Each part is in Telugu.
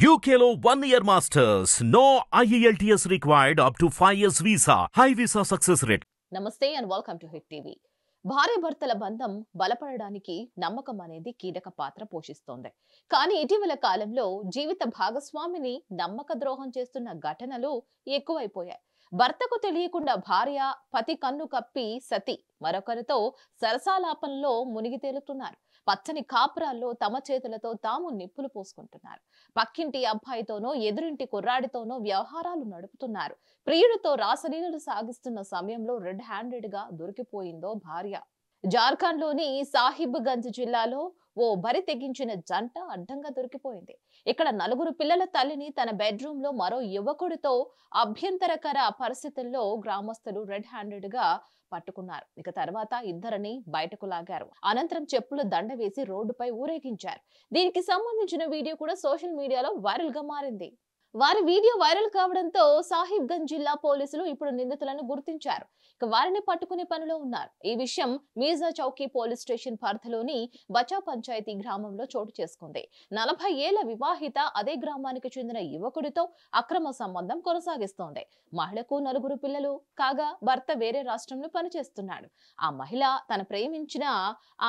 UKLO 1 year masters. No IELTS required up to 5 years visa. High visa success rate. నమస్తే and welcome to hit TV. భార్య భర్తల బంధం బలపడడానికి నమ్మకం అనేది కీలక పాత్ర పోషిస్తోంది. కానీ ఇటీవల కాలంలో జీవిత భాగస్వామిని నమ్మక ద్రోహం చేస్తున్న ఘటనలు ఎక్కువైపోయాయి. భర్తకు తెలియకుండా భార్య పతి కన్ను కప్పి సతి మరొకరితో సరసాలాపంలో మునిగి తేలుతున్నారు. పచ్చని కాపురాల్లో తమ చేతులతో తాము నిప్పులు పోసుకుంటున్నారు. పక్కింటి అబ్బాయితోనో ఎదురింటి కుర్రాడితోనో వ్యవహారాలు నడుపుతున్నారు. ప్రియుడితో రాసలీలలు సాగిస్తున్న సమయంలో రెడ్ హ్యాండెడ్ గా దొరికిపోయిందో భార్య. జార్ఖండ్ లోని సాహిబ్గంజ్ జిల్లాలో ఓ బరి తెగించిన జంట అడ్డంగా దొరికిపోయింది. ఇక్కడ 4 పిల్లల తల్లిని తన బెడ్రూమ్ లో మరో యువకుడితో అభ్యంతరకర పరిస్థితుల్లో గ్రామస్తులు రెడ్ హ్యాండెడ్ గా పట్టుకున్నారు. ఇక తర్వాత ఇద్దరిని బయటకు లాగారు. అనంతరం చెప్పుల దండ వేసి రోడ్డుపై ఊరేగించారు. దీనికి సంబంధించిన వీడియో కూడా సోషల్ మీడియాలో వైరల్ గా మారింది. వారి వీడియో వైరల్ కావడంతో సాహిబ్గంజ్ జిల్లా పోలీసులు ఇప్పుడు నిందితులను గుర్తించారు. ఇక వారిని పట్టుకునే పనిలో ఉన్నారు. ఈ విషయం మీర్జా చౌకీ పోలీస్ స్టేషన్ పరిధిలోని బచా పంచాయతీ గ్రామంలో చోటు చేసుకుంది. 40 ఏళ్ల వివాహిత అదే గ్రామానికి చెందిన యువకుడితో అక్రమ సంబంధం కొనసాగిస్తోంది. మహిళకు 4 పిల్లలు కాగా భర్త వేరే రాష్ట్రంలో పనిచేస్తున్నాడు. ఆ మహిళ తన ప్రేమించిన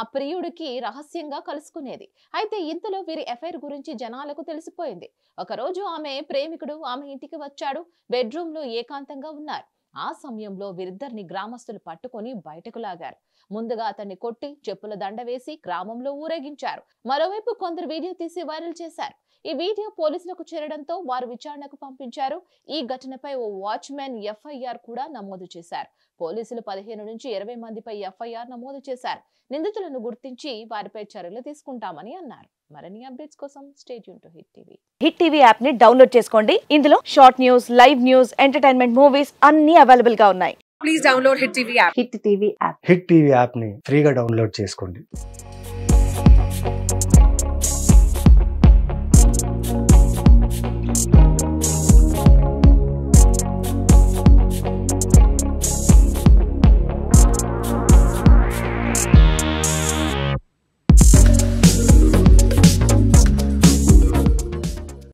ఆ ప్రియుడికి రహస్యంగా కలుసుకునేది. అయితే ఇంతలో వీరి ఎఫైర్ గురించి జనాలకు తెలిసిపోయింది. ఒకరోజు ఆమె ప్రేమికుడు ఆమె ఇంటికి వచ్చాడు. బెడ్రూమ్ లో ఏకాంతంగా ఉన్నారు. ఆ సమయంలో వీరిద్దరిని గ్రామస్తులు పట్టుకొని బయటకు లాగారు. ముందుగా అతన్ని కొట్టి చెప్పుల దండ వేసి గ్రామంలో ఊరేగించారు. మరోవైపు కొందరు వీడియో తీసి వైరల్ చేశారు. ఈ వీడియో పోలీసులకు చేరడంతో వారు విచారణకు పంపించారు. ఈ ఘటనపై ఓ వాచ్మెన్ ఎఫ్ఐఆర్ కూడా నమోదు చేశారు. పోలీసులు 15 నుంచి 20 మందిపై ఎఫ్ఐఆర్ నమోదు చేశారు. నిందితులను గుర్తించి వారిపై చర్యలు తీసుకుంటామని అన్నారు. మరిన్ని అప్డేట్స్ కోసం stay tune to hit TV. Hit TV app ని డౌన్లోడ్ చేసుకోండి. ఇందులో short news, live news, entertainment movies అన్ని అవైలబుల్ గా ఉన్నాయి. Please download Hit TV app. Hit TV app hit TV app ని ఫ్రీగా డౌన్లోడ్ చేసుకోండి.